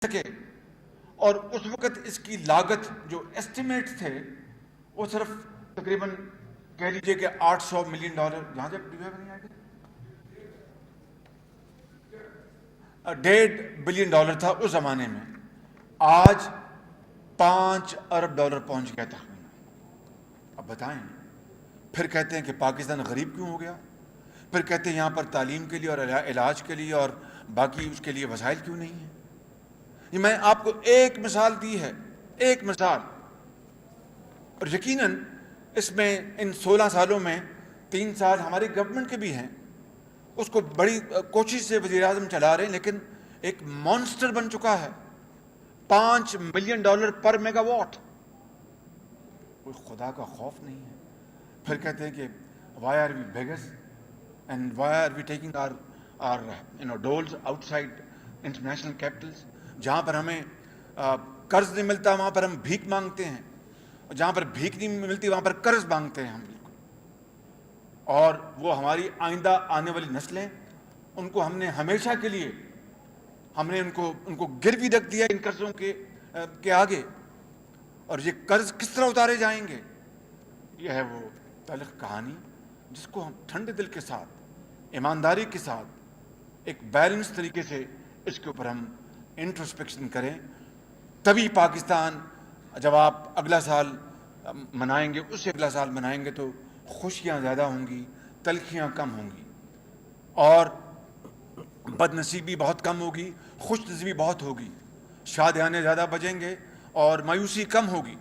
سکے. اور اس وقت اس کی لاگت جو ایسٹیمیٹ تھے وہ صرف تقریباً کہہ لیجئے کہ $800 ملین جہاں جب نہیں آئے گا $1.5 بلین تھا اس زمانے میں. آج $5 ارب پہنچ گیا تخمینہ. اب بتائیں, پھر کہتے ہیں کہ پاکستان غریب کیوں ہو گیا, پھر کہتے ہیں یہاں پر تعلیم کے لیے اور علاج کے لیے اور باقی اس کے لیے وسائل کیوں نہیں ہیں. یہ میں آپ کو ایک مثال دی ہے, ایک مثال, اور یقیناً اس میں ان 16 سالوں میں 3 سال ہماری گورنمنٹ کے بھی ہیں, اس کو بڑی کوشش سے وزیر اعظم چلا رہے ہیں, لیکن ایک مانسٹر بن چکا ہے. $5 ملین پر میگا واٹ. کوئی خدا کا خوف نہیں ہے. پھر کہتے ہیں کہ why are we beggars and why are we taking our dollars outside international capitals. جہاں پر ہمیں قرض نہیں ملتا وہاں پر ہم بھیک مانگتے ہیں, اور جہاں پر بھیک نہیں ملتی وہاں پر قرض مانگتے ہیں ہم. بالکل. اور وہ ہماری آئندہ آنے والی نسلیں, ان کو ہم نے ہمیشہ کے لیے ہم نے ان کو گروی رکھ دیا ان قرضوں کے آگے. اور یہ قرض کس طرح اتارے جائیں گے, یہ ہے وہ تلخ کہانی جس کو ہم ٹھنڈے دل کے ساتھ, ایمانداری کے ساتھ, ایک بیلنس طریقے سے اس کے اوپر ہم انٹروسپیکشن کریں. تبھی پاکستان جب آپ اگلا سال منائیں گے, اس سے اگلا سال منائیں گے تو خوشیاں زیادہ ہوں گی, تلخیاں کم ہوں گی, اور بد نصیبی بہت کم ہوگی, خوش نصیبی بہت ہوگی, شادیانے زیادہ بجیں گے اور مایوسی کم ہوگی.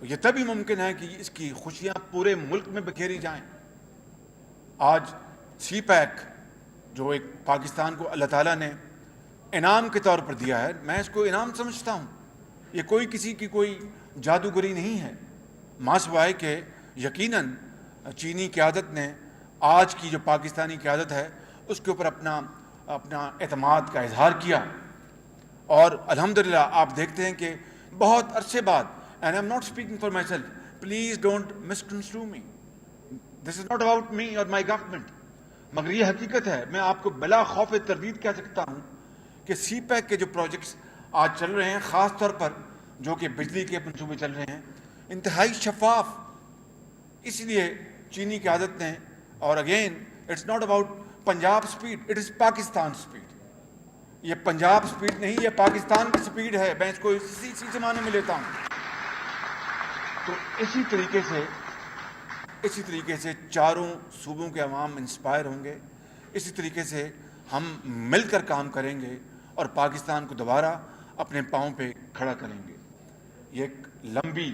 یہ تبھی ممکن ہے کہ اس کی خوشیاں پورے ملک میں بکھیری جائیں. آج سی پیک جو ایک پاکستان کو اللہ تعالیٰ نے انعام کے طور پر دیا ہے, میں اس کو انعام سمجھتا ہوں. یہ کوئی کسی کی کوئی جادوگری نہیں ہے, ماں سوائے کہ یقیناً چینی قیادت نے آج کی جو پاکستانی قیادت ہے اس کے اوپر اپنا اعتماد کا اظہار کیا. اور الحمدللہ آپ دیکھتے ہیں کہ بہت عرصے بعد, and I am not speaking for myself, please don't misconstrue me, this is not about me اور مائی گورنمنٹ, مگر یہ حقیقت ہے. میں آپ کو بلا خوف تردید کہہ سکتا ہوں کہ سی پیک کے جو پروجیکٹس آج چل رہے ہیں, خاص طور پر جو کہ بجلی کے منصوبے چل رہے ہیں, انتہائی شفاف. اس لیے چینی قیادت نے, اور again it's not about Punjab speed, it is Pakistan speed. یہ پنجاب اسپیڈ نہیں, یہ پاکستان کی اسپیڈ ہے. میں اس کو اسی معنی میں لیتا ہوں. تو اسی طریقے سے چاروں صوبوں کے عوام انسپائر ہوں گے. اسی طریقے سے ہم مل کر کام کریں گے اور پاکستان کو دوبارہ اپنے پاؤں پہ کھڑا کریں گے. یہ ایک لمبی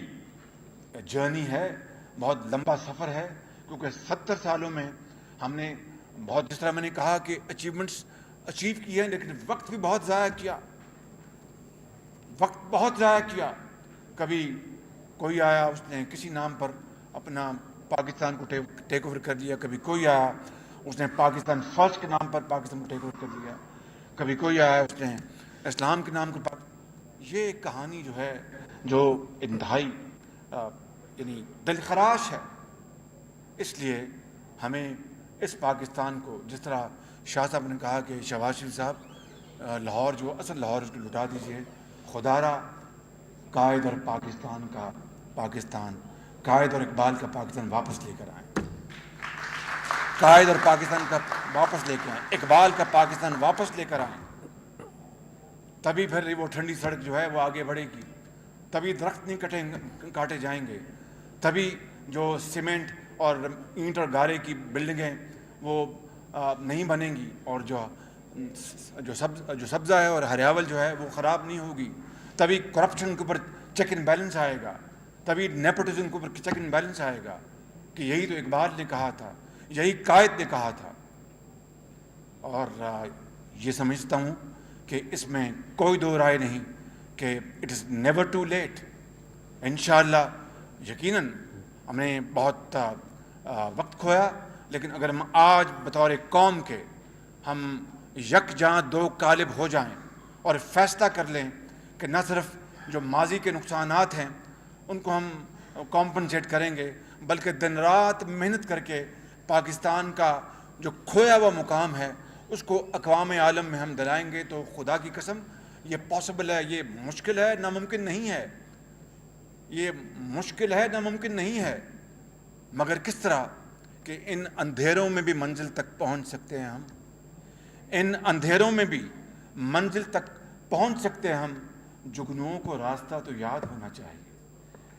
جرنی ہے, بہت لمبا سفر ہے, کیونکہ 70 سالوں میں ہم نے بہت, جس طرح میں نے کہا کہ اچیومنٹس اچیو کی ہیں, لیکن وقت بھی بہت ضائع کیا. کبھی کوئی آیا, اس نے کسی نام پر اپنا پاکستان کو ٹیک اوور کر لیا. کبھی کوئی آیا, اس نے پاکستان فرسٹ کے نام پر پاکستان کو ٹیک اوور کر لیا. کبھی کوئی آیا, اس نے اسلام کے نام کو. یہ ایک کہانی جو ہے جو انتہائی یعنی دلخراش ہے. اس لیے ہمیں اس پاکستان کو, جس طرح شاہ صاحب نے کہا کہ شہباز شریف صاحب لاہور جو اصل لاہور اس کو لٹا دیجئے, خدارا قائد اور پاکستان کا پاکستان, قائد اور اقبال کا پاکستان واپس لے کر آئیں. قائد اور پاکستان کا واپس لے کے آئیں, اقبال کا پاکستان واپس لے کر آئیں. تبھی پھر وہ ٹھنڈی سڑک جو ہے وہ آگے بڑھے گی, تبھی درخت نہیں کاٹے جائیں گے, تبھی جو سیمنٹ اور اینٹ اور گارے کی بلڈنگیں وہ نہیں بنیں گی, اور جو سبزہ ہے اور ہریاول جو ہے وہ خراب نہیں ہوگی. تبھی کرپشن کے اوپر چیک اینڈ بیلنس آئے گا, تبھی نیپوٹزم کے اوپر چیک اینڈ بیلنس آئے گا. کہ یہی تو اقبال نے کہا تھا, یہی قائد نے کہا تھا. اور یہ سمجھتا ہوں کہ اس میں کوئی دو رائے نہیں کہ it is never too late. انشاءاللہ یقیناً ہم نے بہت وقت کھویا, لیکن اگر ہم آج بطور قوم کے ہم یکجاں دو قالب ہو جائیں اور فیصلہ کر لیں کہ نہ صرف جو ماضی کے نقصانات ہیں ان کو ہم کمپنسیٹ کریں گے, بلکہ دن رات محنت کر کے پاکستان کا جو کھویا ہوا مقام ہے اس کو اقوام عالم میں ہم دلائیں گے, تو خدا کی قسم یہ پاسبل ہے، یہ مشکل ہے، ناممکن نہیں ہے، یہ مشکل ہے، ناممکن نہیں ہے، مگر کس طرح کہ ان اندھیروں میں بھی منزل تک پہنچ سکتے ہیں ہم، ان اندھیروں میں بھی منزل تک پہنچ سکتے ہیں ہم۔ جگنوؤں کو راستہ تو یاد ہونا چاہیے،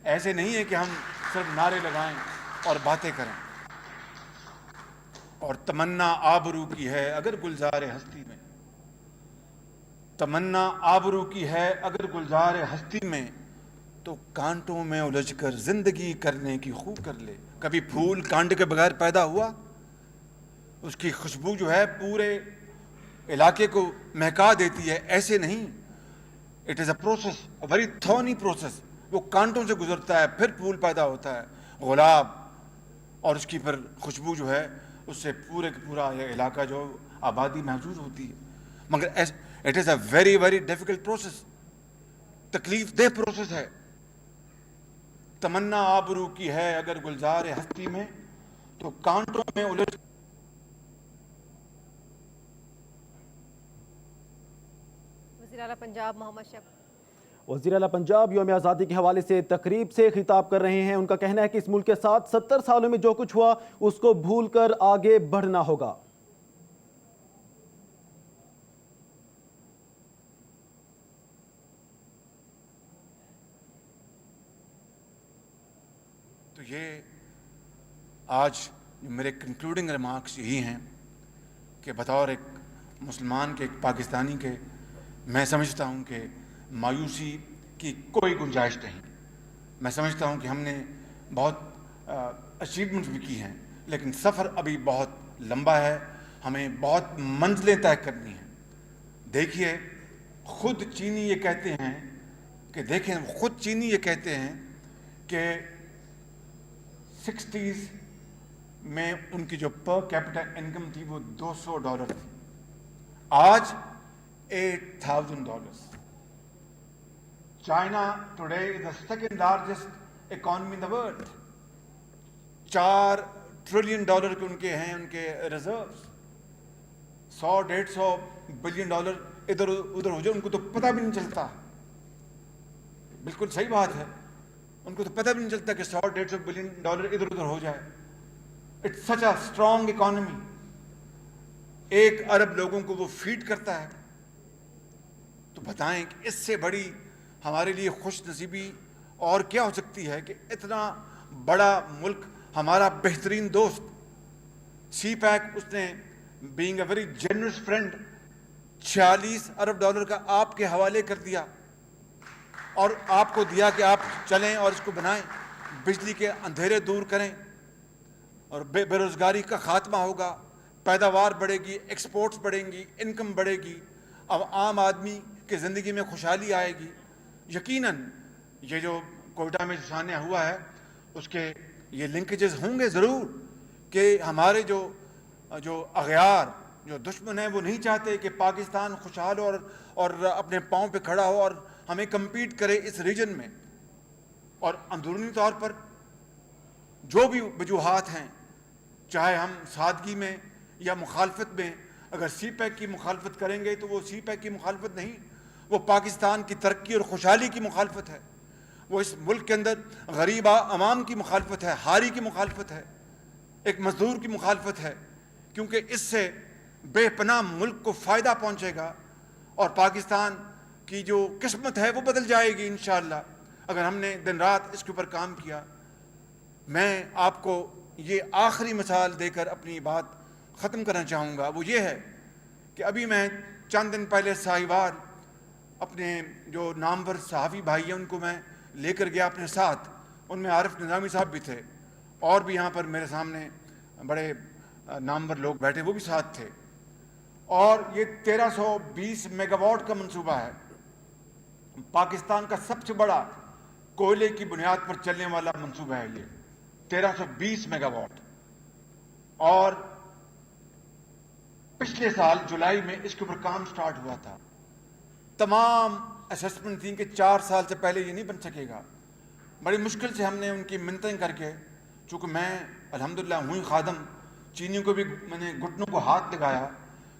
ایسے نہیں ہے کہ ہم صرف نعرے لگائیں اور باتیں کریں۔ اور تمنا آبرو کی ہے اگر گلزار ہستی میں، تمنا آبرو کی ہے اگر گلزار ہستی میں، تو کانٹوں میں الجھ کر زندگی کرنے کی خو کر لے۔ کبھی پھول کانٹ کے بغیر پیدا ہوا، اس کی خوشبو جو ہے پورے علاقے کو مہکا دیتی ہے، ایسے نہیں۔ It is a process, a very thorny process. وہ کانٹوں سے گزرتا ہے، پھر پھول پیدا ہوتا ہے، گلاب، اور اس کی پھر خوشبو جو ہے اس سے پورے کا پورا یہ علاقہ جو آبادی محسوس ہوتی ہے۔ مگر it is a very very difficult process, تکلیف دہ پروسیس ہے۔ تمنا آبرو کی ہے اگر گلزار ہستی میں، تو کانٹوں میں الجھ۔ وزیر اعلیٰ پنجاب محمد شفیع وزیر اعلیٰ پنجاب یوم آزادی کے حوالے سے تقریب سے خطاب کر رہے ہیں۔ ان کا کہنا ہے کہ اس ملک کے ساتھ 70 سالوں میں جو کچھ ہوا اس کو بھول کر آگے بڑھنا ہوگا۔ تو یہ آج میرے کنکلوڈنگ ریمارکس یہی ہیں کہ بطور ایک مسلمان کے، ایک پاکستانی کے، میں سمجھتا ہوں کہ مایوسی کی کوئی گنجائش نہیں۔ میں سمجھتا ہوں کہ ہم نے بہت اچیومنٹس بھی کی ہیں، لیکن سفر ابھی بہت لمبا ہے، ہمیں بہت منزلیں طے کرنی ہیں۔ دیکھیے، خود چینی یہ کہتے ہیں کہ 60s میں ان کی جو پر کیپٹا انکم تھی وہ $200 تھی، آج $8,000۔ China today is the second largest economy in the world, $4 trillion کے ان کے ریزروز، $100-150 بلین ادھر ادھر ہو جائے، ان کو تو پتہ بھی نہیں چلتا۔ بالکل صحیح بات ہے، ان کو تو پتہ بھی نہیں چلتا کہ $100-150 بلین ادھر ادھر ہو جائے۔ It's such a strong economy, 1 ارب لوگوں کو وہ فیڈ کرتا ہے۔ تو بتائیں کہ اس سے بڑی ہمارے لیے خوش نصیبی اور کیا ہو سکتی ہے کہ اتنا بڑا ملک، ہمارا بہترین دوست سی پیک، اس نے being a very generous friend $46 ارب کا آپ کے حوالے کر دیا، اور آپ کو دیا کہ آپ چلیں اور اس کو بنائیں، بجلی کے اندھیرے دور کریں، اور بے روزگاری کا خاتمہ ہوگا، پیداوار بڑھے گی، ایکسپورٹس بڑھیں گی، انکم بڑھے گی، اب عام آدمی کی زندگی میں خوشحالی آئے گی۔ یقیناً یہ جو کوئٹہ میں سانحہ ہوا ہے اس کے یہ لنکیجز ہوں گے ضرور، کہ ہمارے جو اغیار، جو دشمن ہیں، وہ نہیں چاہتے کہ پاکستان خوشحال ہو اور اپنے پاؤں پہ کھڑا ہو اور ہمیں کمپیٹ کرے اس ریجن میں۔ اور اندرونی طور پر جو بھی وجوہات ہیں، چاہے ہم سادگی میں یا مخالفت میں، اگر سی پیک کی مخالفت کریں گے تو وہ سی پیک کی مخالفت نہیں، وہ پاکستان کی ترقی اور خوشحالی کی مخالفت ہے، وہ اس ملک کے اندر غریب عوام کی مخالفت ہے، حاری کی مخالفت ہے، ایک مزدور کی مخالفت ہے، کیونکہ اس سے بے پناہ ملک کو فائدہ پہنچے گا، اور پاکستان کی جو قسمت ہے وہ بدل جائے گی انشاءاللہ اگر ہم نے دن رات اس کے اوپر کام کیا۔ میں آپ کو یہ آخری مثال دے کر اپنی بات ختم کرنا چاہوں گا، وہ یہ ہے کہ ابھی میں چند دن پہلے ساہیوال اپنے جو نامور صحافی بھائی ہیں ان کو میں لے کر گیا اپنے ساتھ، ان میں عارف نظامی صاحب بھی تھے، اور بھی یہاں پر میرے سامنے بڑے نامور لوگ بیٹھے، وہ بھی ساتھ تھے، اور یہ 1320 میگا واٹ کا منصوبہ ہے، پاکستان کا سب سے بڑا کوئلے کی بنیاد پر چلنے والا منصوبہ ہے یہ 1320 میگا واٹ، اور پچھلے سال جولائی میں اس کے اوپر کام سٹارٹ ہوا تھا۔ تمام اسسمنٹ تھیں کہ 4 سال سے پہلے یہ نہیں بن سکے گا، بڑی مشکل سے ہم نے ان کی منتیں کر کے، چونکہ میں الحمدللہ ہوں خادم، چینیوں کو بھی میں نے گھٹنوں کو ہاتھ لگایا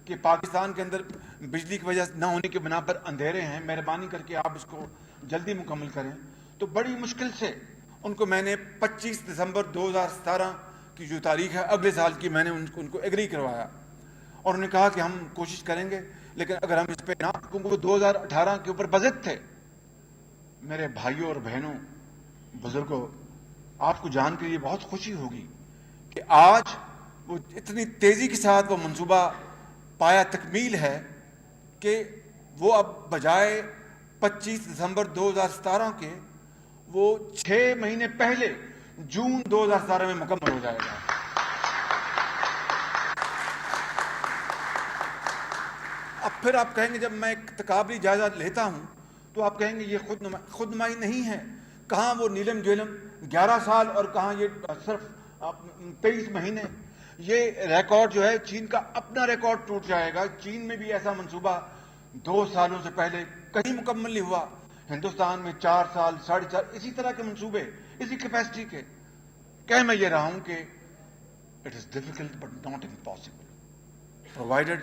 کہ پاکستان کے اندر بجلی کی وجہ نہ ہونے کی بنا پر اندھیرے ہیں، مہربانی کر کے آپ اس کو جلدی مکمل کریں. تو بڑی مشکل سے ان کو میں نے 25 دسمبر 2017 کی جو تاریخ ہے اگلے سال کی، میں نے ان کو ایگری کروایا اور انہوں نے کہا کہ ہم کوشش کریں گے، لیکن اگر ہم اس پہ نہ، کیونکہ وہ 2018 کے اوپر بضد تھے. میرے بھائیوں اور بہنوں، بزرگوں، آپ کو جان کے یہ بہت خوشی ہوگی کہ آج وہ اتنی تیزی کے ساتھ وہ منصوبہ پایا تکمیل ہے کہ وہ اب بجائے 25 دسمبر 2017 کے وہ 6 مہینے پہلے جون 2017 میں مکمل ہو جائے گا. اب پھر آپ کہیں گے، جب میں ایک تقابلی جائزہ لیتا ہوں تو آپ کہیں گے یہ خود نمائی نہیں ہے. کہاں وہ نیلم جیلم 11 سال اور کہاں یہ صرف 23 مہینے. یہ ریکارڈ جو ہے چین کا اپنا ریکارڈ ٹوٹ جائے گا. چین میں بھی ایسا منصوبہ 2 سالوں سے پہلے کہیں مکمل نہیں ہوا. ہندوستان میں 4 سال 4.5 اسی طرح کے منصوبے، اسی کیپیسٹی کے. کہہ میں یہ رہا ہوں کہ it is difficult but not impossible, provided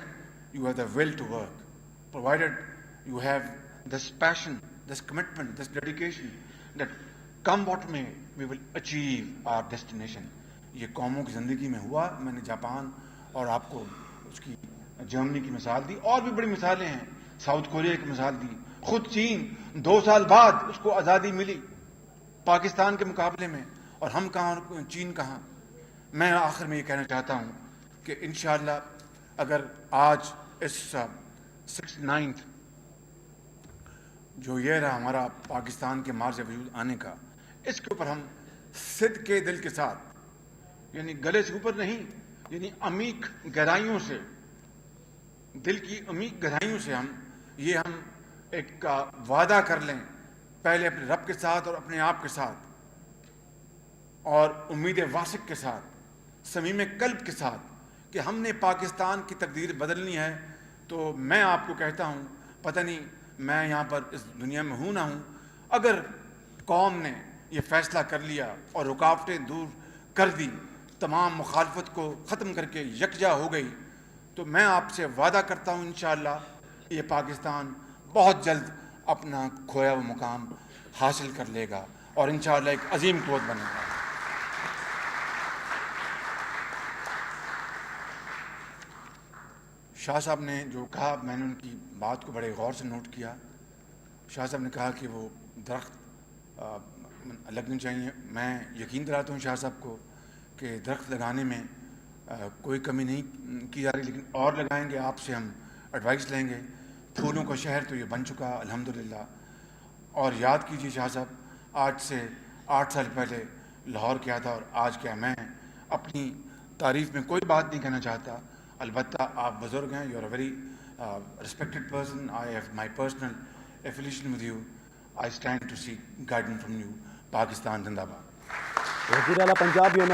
you have the will to work, provided you have this passion, this commitment, this dedication, that come what may, we will achieve our destination. یہ قوموں کی زندگی میں ہوا. میں نے Japan اور آپ کو اس کی جرمنی کی مثال دی، اور بھی بڑی مثالیں ہیں. ساؤتھ کوریا کی مثال دی. خود چین 2 سال بعد اس کو آزادی ملی پاکستان کے مقابلے میں، اور ہم کہاں اور چین کہاں. میں آخر میں یہ کہنا چاہتا ہوں کہ انشاءاللہ اگر آج اس 9th جو یہ رہا ہمارا پاکستان کے مارج وجود آنے کا، اس کے اوپر ہم صدق کے دل کے ساتھ، یعنی گلے سے اوپر نہیں، یعنی عمیق گہرائیوں سے، دل کی عمیق گہرائیوں سے ہم ایک وعدہ کر لیں، پہلے اپنے رب کے ساتھ اور اپنے آپ کے ساتھ، اور امید واثق کے ساتھ، صمیم قلب کے ساتھ، کہ ہم نے پاکستان کی تقدیر بدلنی ہے. تو میں آپ کو کہتا ہوں، پتہ نہیں میں یہاں پر اس دنیا میں ہوں نہ ہوں، اگر قوم نے یہ فیصلہ کر لیا اور رکاوٹیں دور کر دی، تمام مخالفت کو ختم کر کے یکجا ہو گئی، تو میں آپ سے وعدہ کرتا ہوں انشاءاللہ یہ پاکستان بہت جلد اپنا کھویا ہوا مقام حاصل کر لے گا اور انشاءاللہ ایک عظیم قوت بنے گا. شاہ صاحب نے جو کہا، میں نے ان کی بات کو بڑے غور سے نوٹ کیا. شاہ صاحب نے کہا کہ وہ درخت لگنے چاہیے. میں یقین دلاتا ہوں شاہ صاحب کو کہ درخت لگانے میں کوئی کمی نہیں کی جا رہی، لیکن اور لگائیں گے. آپ سے ہم ایڈوائس لیں گے. پھولوں کا شہر تو یہ بن چکا الحمدللہ. اور یاد کیجیے شاہ صاحب، آج سے 8 سال پہلے لاہور کیا تھا اور آج کیا. میں اپنی تعریف میں کوئی بات نہیں کہنا چاہتا، البتہ آپ بزرگ ہیں. You are a very respected person. I have my personal affiliation with you. I stand to seek guidance from you. Pakistan زندہ باد. وزیر اعلیٰ پنجاب یوم